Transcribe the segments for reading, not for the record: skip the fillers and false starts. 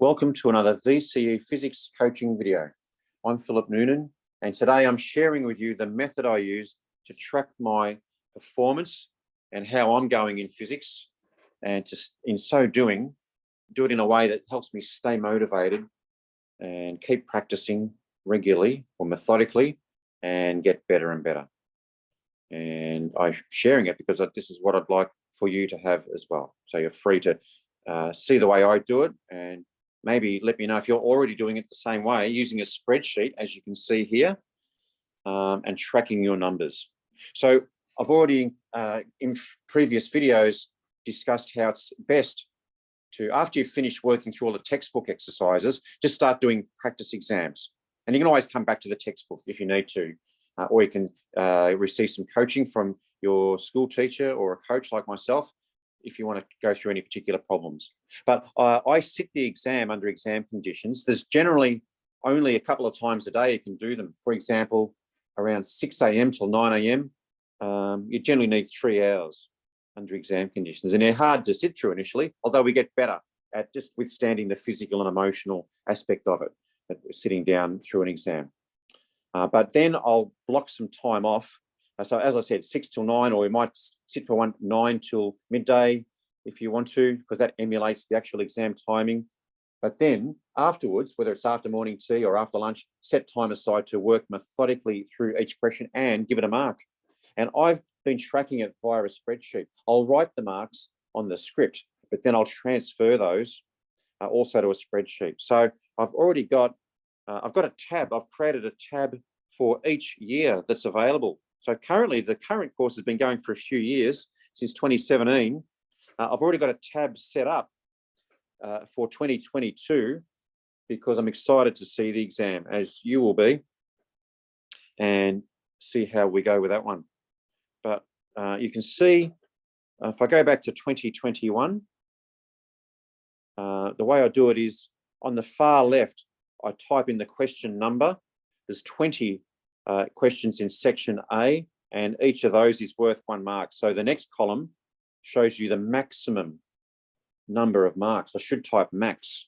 Welcome to another VCE Physics Coaching video. I'm Philip Noonan, and today I'm sharing with you the method I use to track my performance and how I'm going in physics, and in so doing, do it in a way that helps me stay motivated and keep practicing regularly or methodically and get better and better. And I'm sharing it because this is what I'd like for you to have as well. So you're free to see the way I do it, and maybe let me know if you're already doing it the same way, using a spreadsheet, as you can see here, and tracking your numbers. So I've already, in previous videos, discussed how it's best to, after you've finished working through all the textbook exercises, just start doing practice exams. And you can always come back to the textbook if you need to, or you can receive some coaching from your school teacher or a coach like myself if you want to go through any particular problems. But I sit the exam under exam conditions. There's generally only a couple of times a day you can do them. For example, around 6 a.m. till 9 a.m, you generally need 3 hours under exam conditions. And they're hard to sit through initially, although we get better at just withstanding the physical and emotional aspect of it, sitting down through an exam. But then I'll block some time off. So as I said, 6 till 9, or we might sit for 9 till midday if you want to, because that emulates the actual exam timing. But then afterwards, whether it's after morning tea or after lunch, set time aside to work methodically through each question and give it a mark. And I've been tracking it via a spreadsheet. I'll write the marks on the script, but then I'll transfer those also to a spreadsheet. So I've already got, I've got a tab. I've created a tab for each year that's available. So currently, the current course has been going for a few years, since 2017. I've already got a tab set up for 2022 because I'm excited to see the exam, as you will be, and see how we go with that one. But you can see, if I go back to 2021, the way I do it is on the far left, I type in the question number. There's 20 questions in section A, and each of those is worth 1 mark. So the next column shows you the maximum number of marks. I should type max.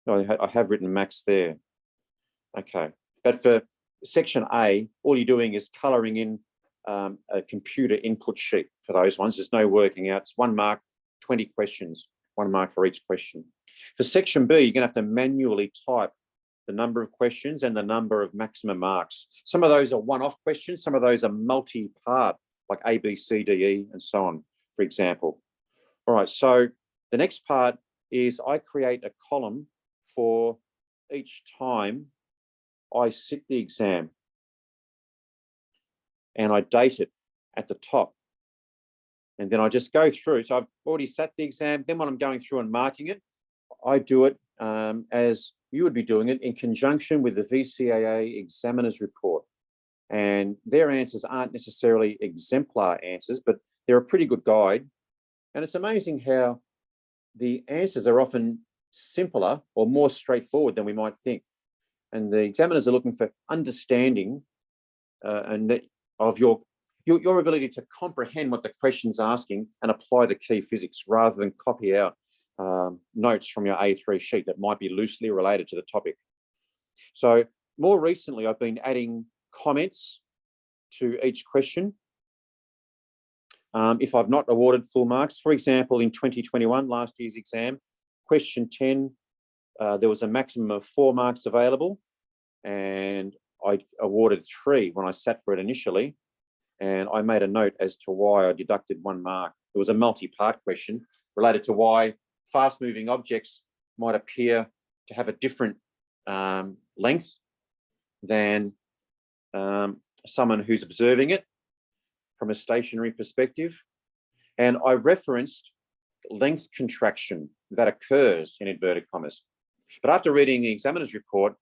I have written max there. Okay, but for section A, all you're doing is colouring in a computer input sheet for those ones. There's no working out. It's 1 mark, 20 questions, 1 mark for each question. For section B, you're going to have to manually type the number of questions and the number of maximum marks. Some of those are one-off questions. Some of those are multi-part, like A, B, C, D, E, and so on, for example. All right, so the next part is I create a column for each time I sit the exam, and I date it at the top. And then I just go through. So I've already sat the exam. Then when I'm going through and marking it, I do it as you would be doing it in conjunction with the VCAA examiner's report. And their answers aren't necessarily exemplar answers, but they're a pretty good guide. And it's amazing how the answers are often simpler or more straightforward than we might think. And the examiners are looking for understanding of your ability to comprehend what the question's asking and apply the key physics rather than copy out notes from your A3 sheet that might be loosely related to the topic. So more recently, I've been adding comments to each question. If I've not awarded full marks, for example, in 2021, last year's exam, question 10, there was a maximum of 4 marks available, and I awarded 3 when I sat for it initially, and I made a note as to why I deducted 1 mark. It was a multi-part question related to why fast-moving objects might appear to have a different length than someone who's observing it from a stationary perspective. And I referenced length contraction that occurs in inverted commas. But after reading the examiner's report,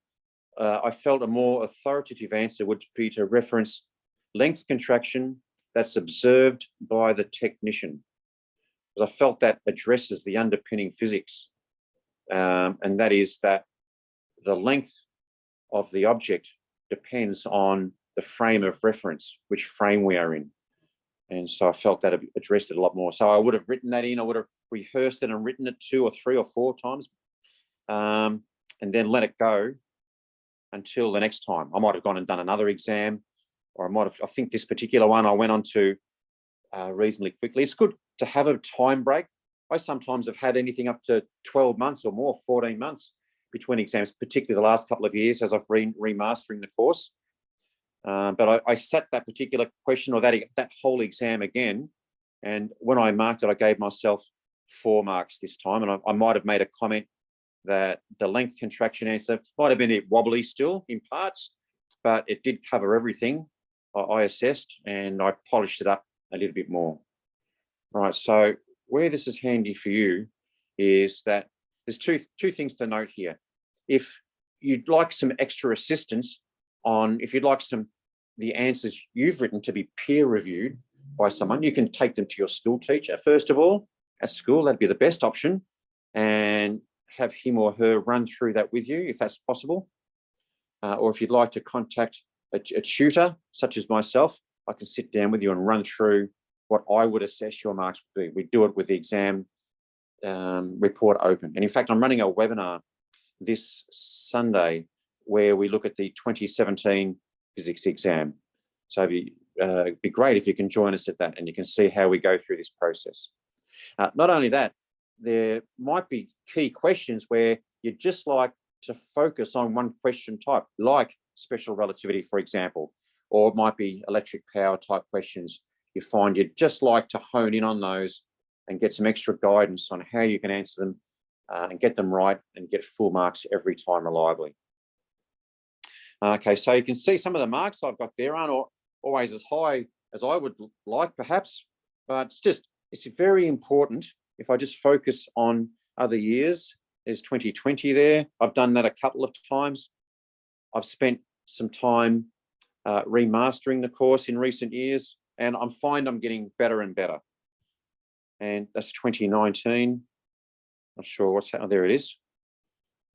I felt a more authoritative answer would be to reference length contraction that's observed by the technician. I felt that addresses the underpinning physics, and that is that the length of the object depends on the frame of reference, which frame we are in. And so I felt that addressed it a lot more. So I would have written that in, I would have rehearsed it and written it 2 or 3 or 4 times. and then let it go until the next time. I might have gone and done another exam, or I think this particular one I went on to reasonably quickly. It's good to have a time break. I sometimes have had anything up to 12 months or more, 14 months between exams, particularly the last couple of years as I've remastering the course. But I sat that particular question or that whole exam again. And when I marked it, I gave myself 4 marks this time. And I might have made a comment that the length contraction answer might have been a bit wobbly still in parts, but it did cover everything I assessed, and I polished it up a little bit more. All right, so where this is handy for you is that there's two things to note here. If you'd like some extra assistance if you'd like the answers you've written to be peer reviewed by someone, you can take them to your school teacher. First of all, at school, that'd be the best option, and have him or her run through that with you if that's possible. Or if you'd like to contact a tutor, such as myself, I can sit down with you and run through what I would assess your marks would be. We do it with the exam report open. And in fact, I'm running a webinar this Sunday where we look at the 2017 physics exam. So it'd be great if you can join us at that, and you can see how we go through this process. Not only that, there might be key questions where you'd just like to focus on one question type, like special relativity, for example, or it might be electric power type questions. You find you'd just like to hone in on those and get some extra guidance on how you can answer them and get them right and get full marks every time reliably. Okay, so you can see some of the marks I've got there aren't always as high as I would like, perhaps, but it's very important. If I just focus on other years, there's 2020 there. I've done that a couple of times. I've spent some time remastering the course in recent years, and I find I'm getting better and better. And that's 2019. Not sure what's happening. There it is.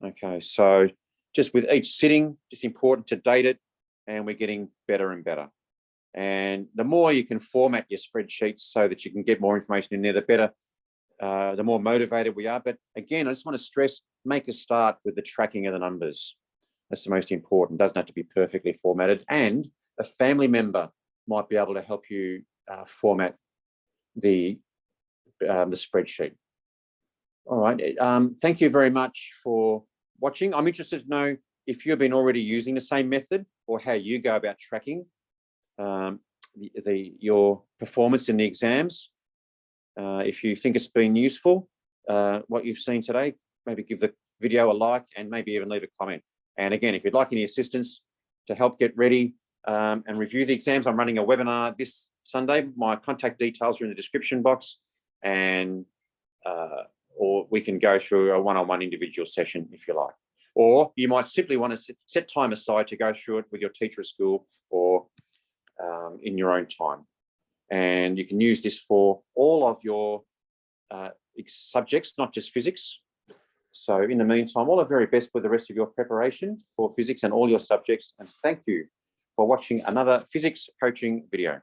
Okay, so just with each sitting, it's important to date it, and we're getting better and better. And the more you can format your spreadsheets so that you can get more information in there, the better, the more motivated we are. But again, I just want to stress, make a start with the tracking of the numbers. That's the most important. It doesn't have to be perfectly formatted. And a family member might be able to help you format the spreadsheet. All right. Thank you very much for watching. I'm interested to know if you've been already using the same method or how you go about tracking your performance in the exams. If you think it's been useful, what you've seen today, maybe give the video a like and maybe even leave a comment. And again, if you'd like any assistance to help get ready and review the exams, I'm running a webinar this Sunday. My contact details are in the description box, and or we can go through a one-on-one individual session if you like. Or you might simply want to set time aside to go through it with your teacher at school or in your own time. And you can use this for all of your subjects, not just physics. So in the meantime, all the very best with the rest of your preparation for physics and all your subjects. And thank you for watching another physics coaching video.